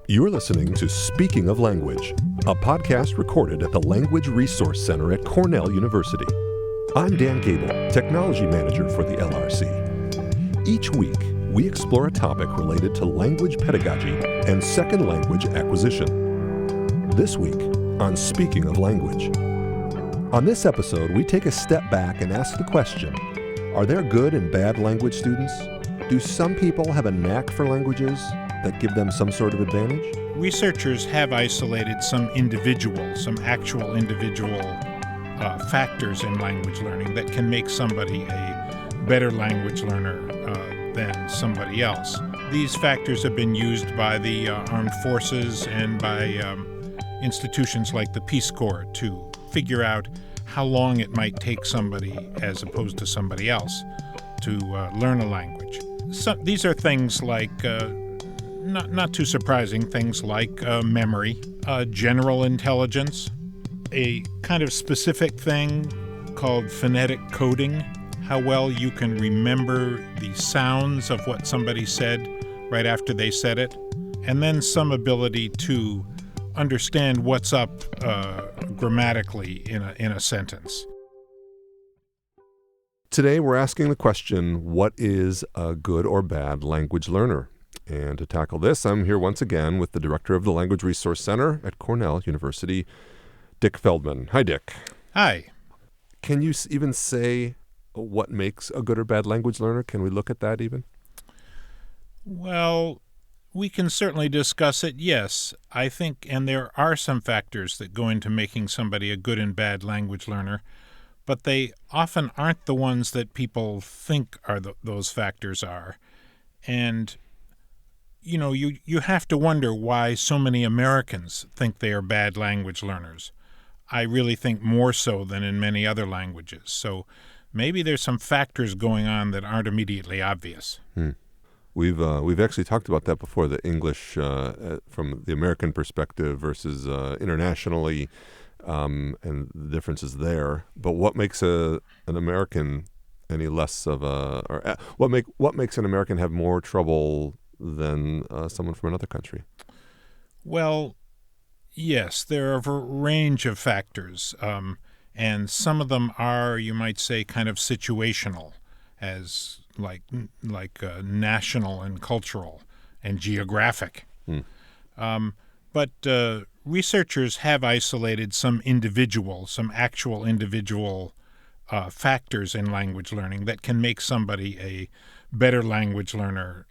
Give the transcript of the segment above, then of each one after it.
You're listening to Speaking of Language, a podcast recorded at the Language Resource Center at Cornell University. I'm Dan Gable, Technology Manager for the LRC. Each week, we explore a topic related to language pedagogy and second language acquisition. This week, on Speaking of Language. On this episode, we take a step back and ask the question, are there good and bad language students? Do some people have a knack for languages that give them some sort of advantage? Researchers have isolated some actual individual factors in language learning that can make somebody a better language learner than somebody else. These factors have been used by the armed forces and by institutions like the Peace Corps to figure out how long it might take somebody as opposed to somebody else to learn a language. So, these are things like not too surprising, things like memory, general intelligence, a kind of specific thing called phonetic coding, how well you can remember the sounds of what somebody said right after they said it, and then some ability to understand what's up grammatically in a sentence. Today, we're asking the question, what is a good or bad language learner? And to tackle this, I'm here once again with the director of the Language Resource Center at Cornell University, Dick Feldman. Hi, Dick. Hi. Can you even say what makes a good or bad language learner? Can we look at that even? Well, we can certainly discuss it, yes. I think, and there are some factors that go into making somebody a good and bad language learner, but they often aren't the ones that people think are those factors are. And you know, you have to wonder why so many Americans think they are bad language learners. I really think more so than in many other languages. So maybe there's some factors going on that aren't immediately obvious. We've actually talked about that before, the English from the American perspective versus internationally, and the differences there. But what makes an American any less of what makes an American have more trouble than someone from another country? Well, yes, there are a range of factors, and some of them are, you might say, kind of situational, as like national and cultural and geographic. But researchers have isolated some actual individual factors in language learning that can make somebody a better language learner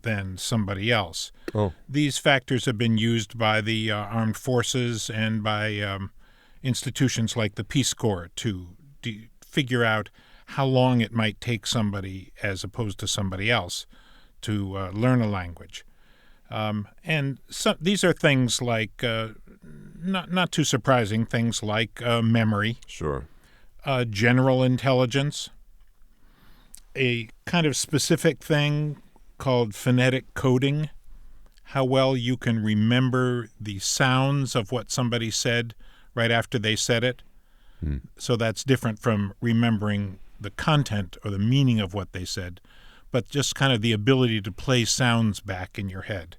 than somebody else. Oh. These factors have been used by the armed forces and by institutions like the Peace Corps to figure out how long it might take somebody as opposed to somebody else to learn a language. And these are things like, not too surprising, things like memory. Sure. General intelligence, a kind of specific thing called phonetic coding, how well you can remember the sounds of what somebody said right after they said it. So that's different from remembering the content or the meaning of what they said, but just kind of the ability to play sounds back in your head.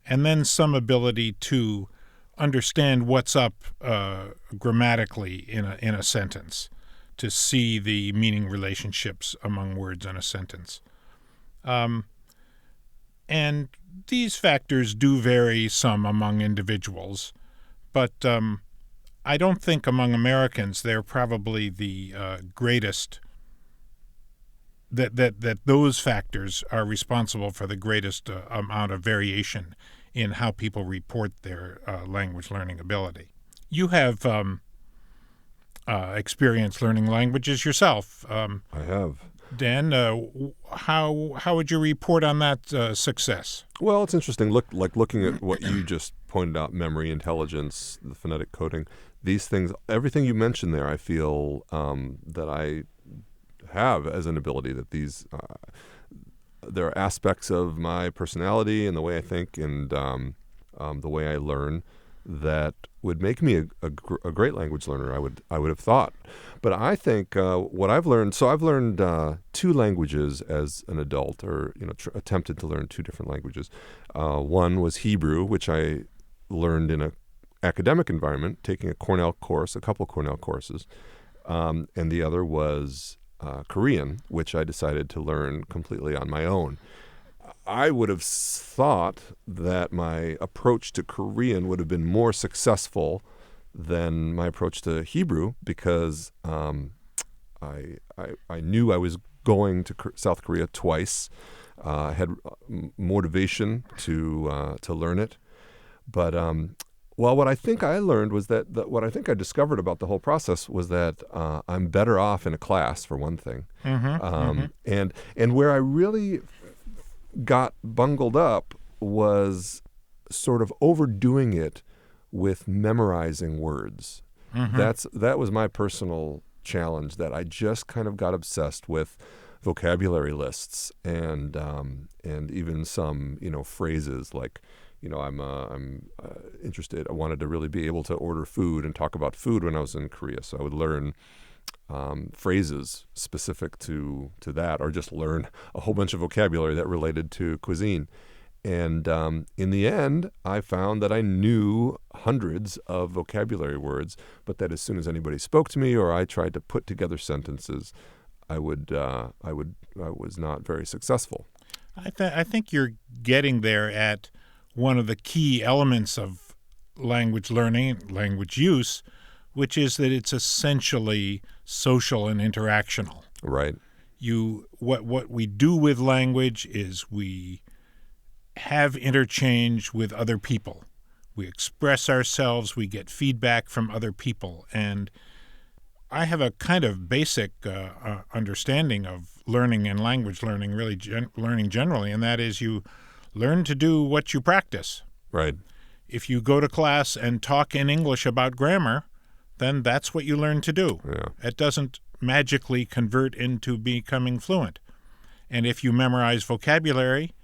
And then some ability to understand what's up grammatically in a sentence, to see the meaning relationships among words in a sentence. And these factors do vary some among individuals, but I don't think among Americans they're probably the greatest, that those factors are responsible for the greatest amount of variation in how people report their language learning ability. You have experience learning languages yourself. I have. Dan, how would you report on that success? Well, it's interesting. Looking at what you just pointed out, memory, intelligence, the phonetic coding, these things, everything you mentioned there, I feel that I have as an ability, that these there are aspects of my personality and the way I think and the way I learn that would make me a great language learner, I would have thought. But I think what I've learned, so I've learned 2 languages as an adult, or attempted to learn 2 different languages. One was Hebrew, which I learned in an academic environment, taking a Cornell course, a couple Cornell courses. And the other was Korean, which I decided to learn completely on my own. I would have thought that my approach to Korean would have been more successful than my approach to Hebrew, because I knew I was going to South Korea twice. I had motivation to learn it. But well, what I think I learned was that what I think I discovered about the whole process was that I'm better off in a class, for one thing. And where I really got bungled up was sort of overdoing it with memorizing words. That was my personal challenge, that I just kind of got obsessed with vocabulary lists and even some phrases like, I'm interested. I wanted to really be able to order food and talk about food when I was in Korea, so I would learn phrases specific to that, or just learn a whole bunch of vocabulary that related to cuisine. And in the end, I found that I knew hundreds of vocabulary words, but that as soon as anybody spoke to me or I tried to put together sentences, I was not very successful. I think you're getting there at one of the key elements of language learning, language use, which is that it's essentially social and interactional. Right. What we do with language is we have interchange with other people. We express ourselves, we get feedback from other people. And I have a kind of basic understanding of learning and language learning, really learning generally, and that is you learn to do what you practice. Right. If you go to class and talk in English about grammar, then that's what you learn to do. Yeah. It doesn't magically convert into becoming fluent. And if you memorize vocabulary,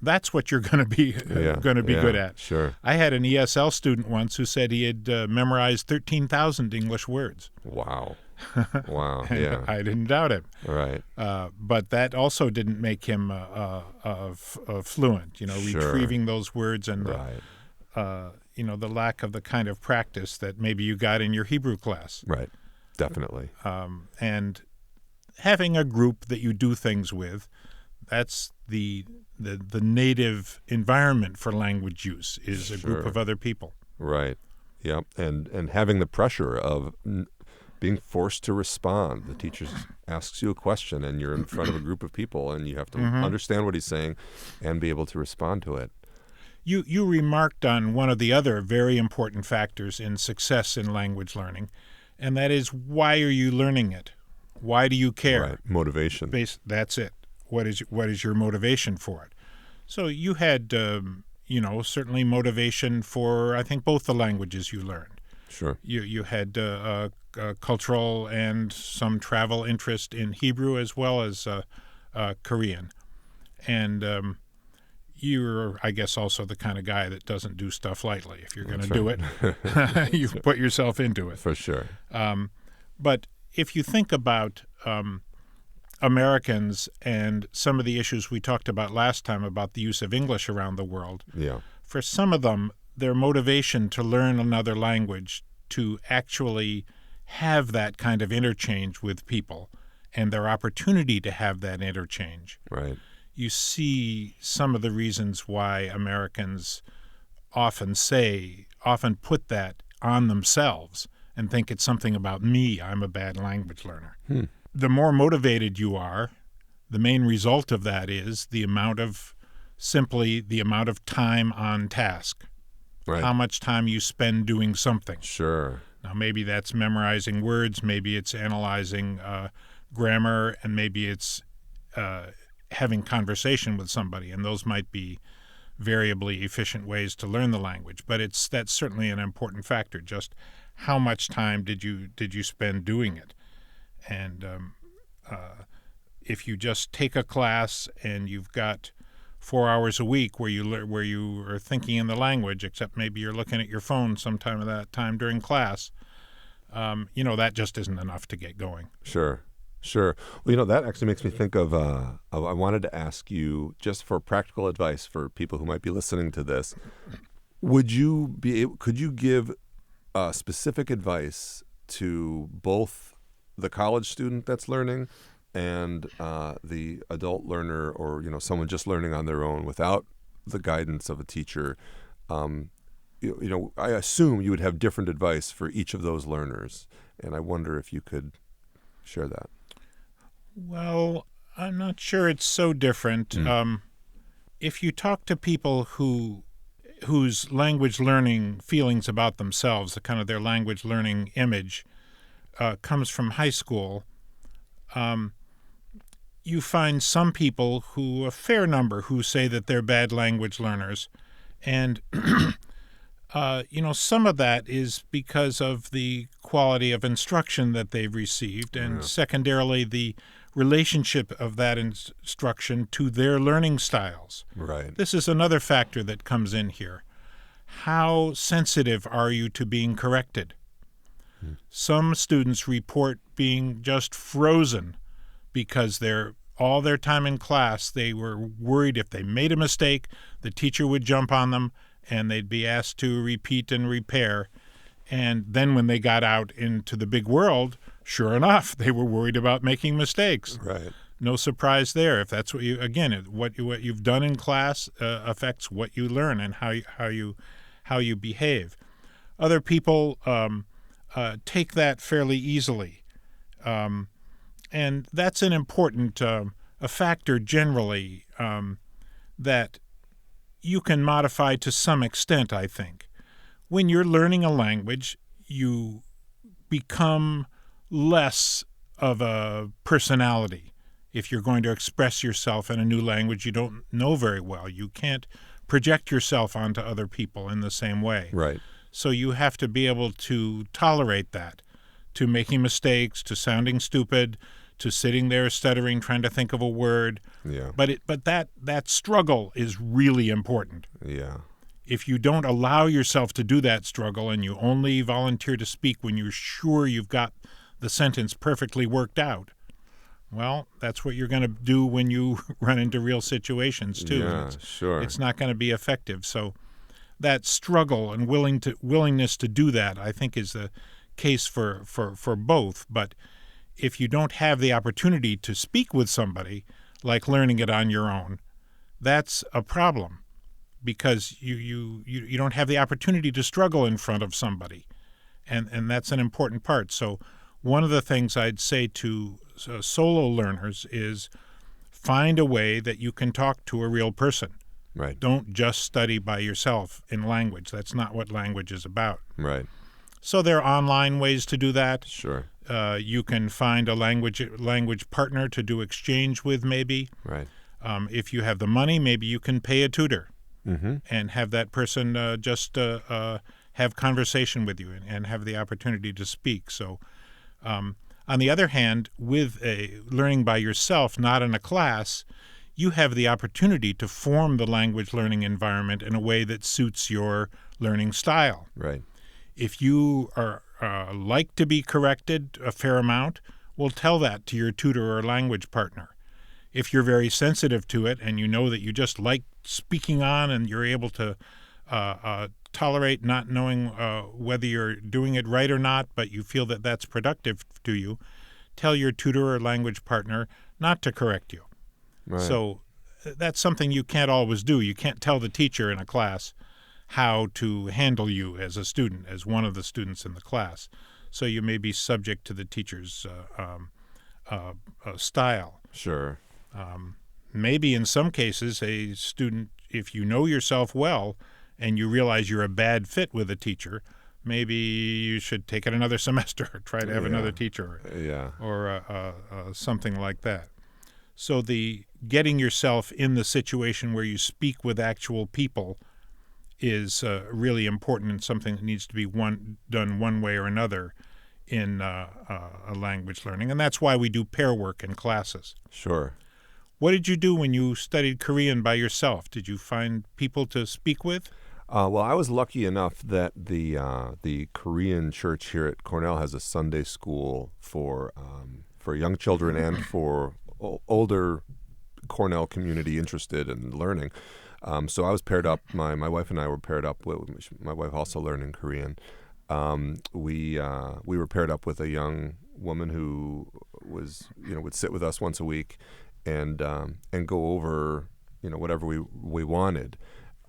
that's what you're going to be good at. Sure. I had an ESL student once who said he had memorized 13,000 English words. Wow. Wow. And Yeah. I didn't doubt him. Right. But that also didn't make him fluent. Sure. Retrieving those words and Right. the lack of the kind of practice that maybe you got in your Hebrew class. Right. Definitely. And having a group that you do things with, that's the native environment for language use, is a group Sure. of other people. Right. Yeah. And having the pressure of being forced to respond. The teacher asks you a question and you're in front of a group of people and you have to understand what he's saying and be able to respond to it. You remarked on one of the other very important factors in success in language learning, and that is, why are you learning it? Why do you care? Right. Motivation. That's it. What is your motivation for it? So you had, certainly motivation for, I think, both the languages you learned. Sure. You had cultural and some travel interest in Hebrew as well as Korean. And you're, I guess, also the kind of guy that doesn't do stuff lightly. If you're going to do it, you put yourself into it. For sure. But if you think about Americans and some of the issues we talked about last time about the use of English around the world, Yeah. for some of them, their motivation to learn another language, to actually have that kind of interchange with people and their opportunity to have that interchange. Right. You see some of the reasons why Americans often put that on themselves and think it's something about me. I'm a bad language learner. The more motivated you are, the main result of that is the amount of time on task. Right. How much time you spend doing something. Sure. Now, maybe that's memorizing words, maybe it's analyzing grammar, and maybe it's having conversation with somebody, and those might be variably efficient ways to learn the language. But that's certainly an important factor, just how much time did you spend doing it. And if you just take a class and you've got 4 hours a week where you are thinking in the language, except maybe you're looking at your phone sometime of that time during class. That just isn't enough to get going. Sure. Well, that actually makes me think of I wanted to ask you, just for practical advice for people who might be listening to this, could you give specific advice to both the college student that's learning and the adult learner, or someone just learning on their own without the guidance of a teacher? I assume you would have different advice for each of those learners, and I wonder if you could share that. Well, I'm not sure it's so different. If you talk to people whose language learning feelings about themselves, the kind of their language learning image comes from high school, you find some people a fair number, who say that they're bad language learners. And, some of that is because of the quality of instruction that they've received, and secondarily, the relationship of that instruction to their learning styles. Right. This is another factor that comes in here. How sensitive are you to being corrected? Some students report being just frozen because all their time in class, they were worried if they made a mistake, the teacher would jump on them and they'd be asked to repeat and repair. And then when they got out into the big world, sure enough, they were worried about making mistakes. Right. No surprise there. If that's what you've done in class affects what you learn and how you behave. Other people take that fairly easily, and that's an important a factor generally that you can modify to some extent, I think. When you're learning a language, you become less of a personality. If you're going to express yourself in a new language you don't know very well, you can't project yourself onto other people in the same way. Right. So you have to be able to tolerate that, to making mistakes, to sounding stupid, to sitting there stuttering, trying to think of a word. Yeah. But that struggle is really important. Yeah. If you don't allow yourself to do that struggle and you only volunteer to speak when you're sure you've got the sentence perfectly worked out, well, that's what you're going to do when you run into real situations too. Yeah, sure. It's not going to be effective. So that struggle and willingness to do that, I think, is the case for both. But if you don't have the opportunity to speak with somebody, like learning it on your own, that's a problem, because you don't have the opportunity to struggle in front of somebody, and that's an important part. So one of the things I'd say to solo learners is find a way that you can talk to a real person. Right. Don't just study by yourself in language. That's not what language is about. Right. So there are online ways to do that. Sure. You can find a language partner to do exchange with, maybe. Right. If you have the money, maybe you can pay a tutor and have that person just have conversation with you and have the opportunity to speak. So on the other hand, with learning by yourself, not in a class, you have the opportunity to form the language learning environment in a way that suits your learning style. Right. If you are like to be corrected a fair amount, well, tell that to your tutor or language partner. If you're very sensitive to it and you know that you just like speaking on and you're able to tolerate not knowing whether you're doing it right or not, but you feel that that's productive to you, tell your tutor or language partner not to correct you. Right. So that's something you can't always do. You can't tell the teacher in a class how to handle you as a student, as one of the students in the class. So you may be subject to the teacher's style. Sure. Maybe in some cases a student, if you know yourself well and you realize you're a bad fit with a teacher, maybe you should take it another semester or try to have another teacher or something like that. So the getting yourself in the situation where you speak with actual people is really important and something that needs to be done one way or another in a language learning. And that's why we do pair work in classes. Sure. What did you do when you studied Korean by yourself? Did you find people to speak with? Well, I was lucky enough that the Korean church here at Cornell has a Sunday school for young children and for older Cornell community interested in learning. So I was paired up. My wife and I were paired up. My wife also learning Korean. We were paired up with a young woman who would sit with us once a week and go over whatever we wanted.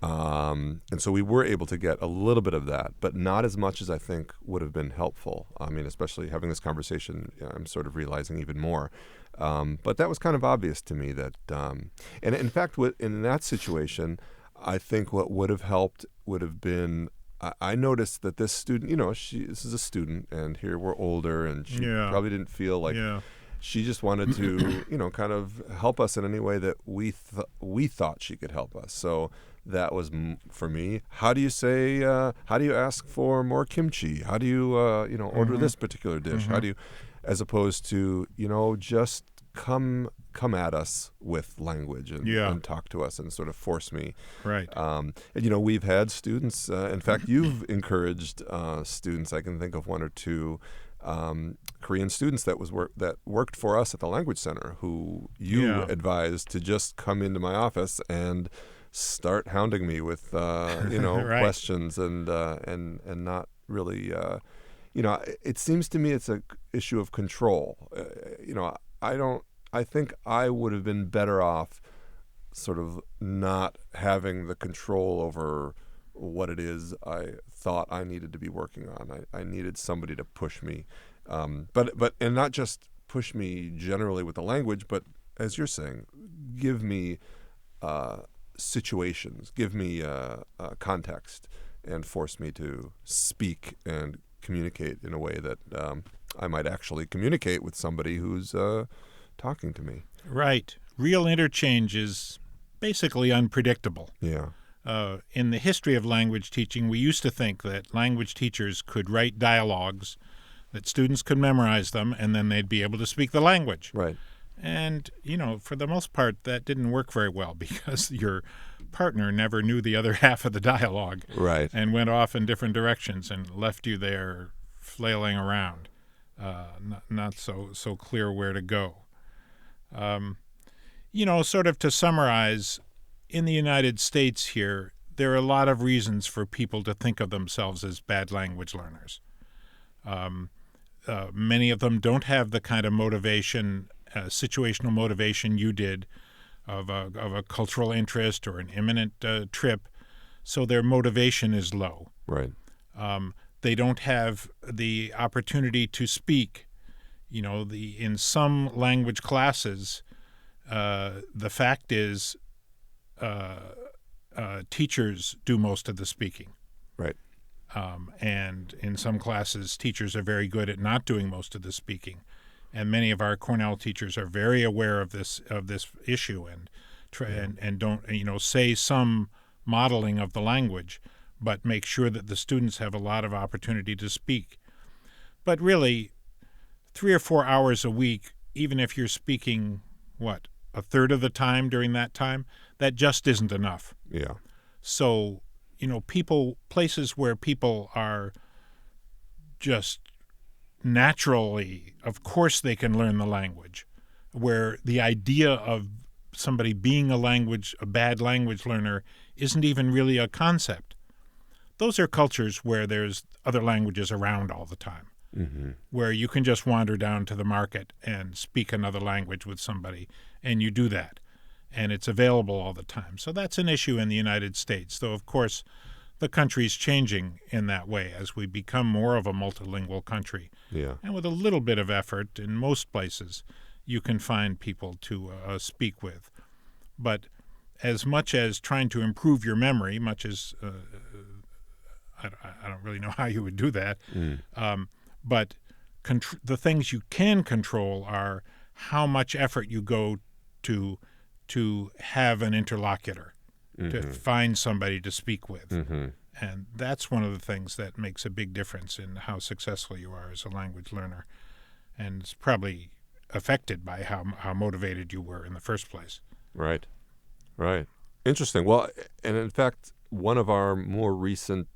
And so we were able to get a little bit of that, but not as much as I think would have been helpful. I mean, especially having this conversation, I'm sort of realizing even more. But that was kind of obvious to me that, and in fact, in that situation, I think what would have helped would have been, I noticed that this student, this is a student, and here we're older, and she probably didn't feel like she just wanted to, kind of help us in any way that we thought she could help us. So that was for me. How do you ask for more kimchi? How do you, order this particular dish? How do you, as opposed to, just come at us with language and talk to us and sort of force me. Right. And, we've had students, in fact, you've encouraged students. I can think of one or two Korean students that worked for us at the Language Center who you advised to just come into my office and start hounding me with right. questions and not really it seems to me it's a issue of control. I think I would have been better off sort of not having the control over what it is I thought I needed to be working on. I needed somebody to push me, but not just push me generally with the language, but as you're saying, give me situations, give me context, and force me to speak and communicate in a way that I might actually communicate with somebody who's talking to me. Right. Real interchange is basically unpredictable. Yeah. In the history of language teaching, we used to think that language teachers could write dialogues, that students could memorize them, and then they'd be able to speak the language. Right. And, for the most part, that didn't work very well because your partner never knew the other half of the dialogue. Right. And went off in different directions and left you there flailing around, not so clear where to go. Sort of to summarize, in the United States here, there are a lot of reasons for people to think of themselves as bad language learners. Many of them don't have the kind of motivation, situational motivation you did of a cultural interest or an imminent trip, so their motivation is low. Right. They don't have the opportunity to speak. In some language classes, the fact is teachers do most of the speaking. Right. And in some classes, teachers are very good at not doing most of the speaking. And many of our Cornell teachers are very aware of this issue and don't say some modeling of the language, but make sure that the students have a lot of opportunity to speak. But really, 3 or 4 hours a week, even if you're speaking, a third of the time during that time, that just isn't enough. Yeah. So, places where people are just naturally, of course they can learn the language, where the idea of somebody being a bad language learner isn't even really a concept. Those are cultures where there's other languages around all the time. Mm-hmm. Where you can just wander down to the market and speak another language with somebody, and you do that. And it's available all the time. So that's an issue in the United States, though, of course, the country's changing in that way as we become more of a multilingual country. Yeah. And with a little bit of effort, in most places, you can find people to speak with. But as much as trying to improve your memory, much as I don't really know how you would do that, but the things you can control are how much effort you go to have an interlocutor, to find somebody to speak with. And that's one of the things that makes a big difference in how successful you are as a language learner. And it's probably affected by how motivated you were in the first place. Right. Interesting. Well, and in fact, one of our more recent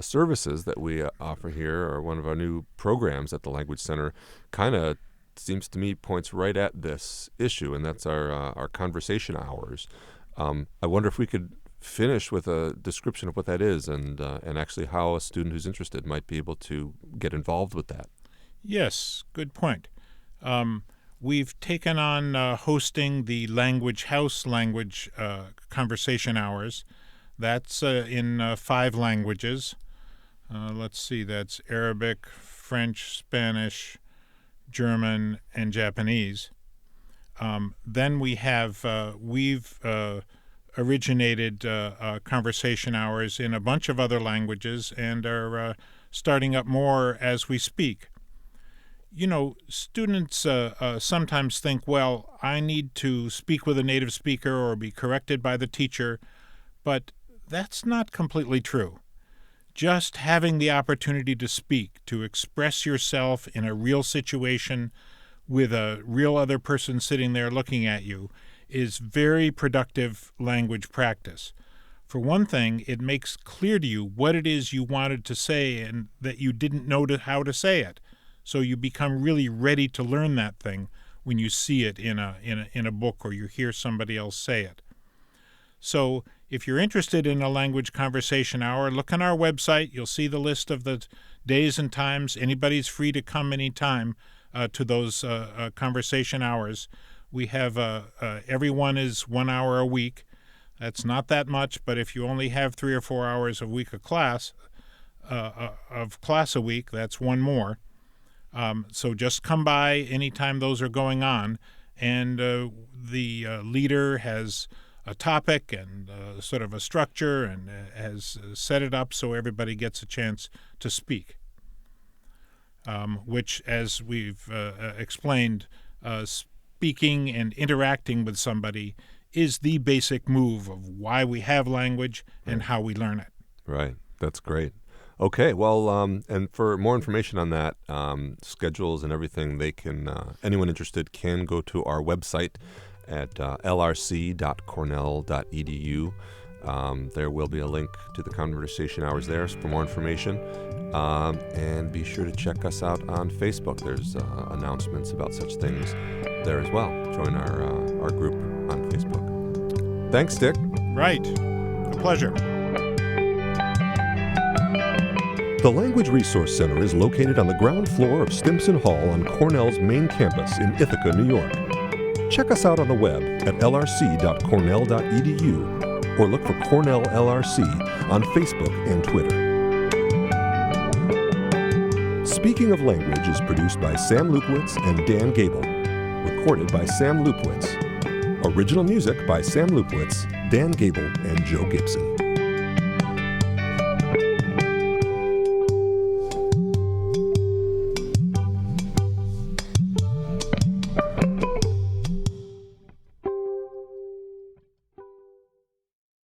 services that we offer here, or one of our new programs at the Language Center, kind of seems to me points right at this issue, and that's our conversation hours. I wonder if we could finish with a description of what that is, and actually how a student who's interested might be able to get involved with that. Yes, good point. We've taken on hosting the Language House language conversation hours. That's in 5 languages. Let's see, that's Arabic, French, Spanish, German, and Japanese. Then we've originated conversation hours in a bunch of other languages and are starting up more as we speak. You know, students sometimes think, well, I need to speak with a native speaker or be corrected by the teacher, but that's not completely true. Just having the opportunity to speak, to express yourself in a real situation with a real other person sitting there looking at you is very productive language practice. For one thing, it makes clear to you what it is you wanted to say and that you didn't know how to say it. So you become really ready to learn that thing when you see it in a book or you hear somebody else say it. So if you're interested in a language conversation hour, look on our website. You'll see the list of the days and times. Anybody's free to come anytime to those conversation hours. We have everyone is 1 hour a week. That's not that much, but if you only have 3 or 4 hours a week of class a week, that's one more. So just come by anytime those are going on, and the leader has a topic and sort of a structure and has set it up so everybody gets a chance to speak, which, as we've explained, speaking and interacting with somebody is the basic move of why we have language and how we learn it. Right. That's great. Okay, well, and for more information on that, schedules and everything, they can anyone interested can go to our website at lrc.cornell.edu. There will be a link to the conversation hours there for more information. And be sure to check us out on Facebook. There's announcements about such things there as well. Join our group on Facebook. Thanks, Dick. Right. A pleasure. The Language Resource Center is located on the ground floor of Stimson Hall on Cornell's main campus in Ithaca, New York. Check us out on the web at lrc.cornell.edu or look for Cornell LRC on Facebook and Twitter. Speaking of Language is produced by Sam Lupowitz and Dan Gable. Recorded by Sam Lupowitz. Original music by Sam Lupowitz, Dan Gable, and Joe Gibson.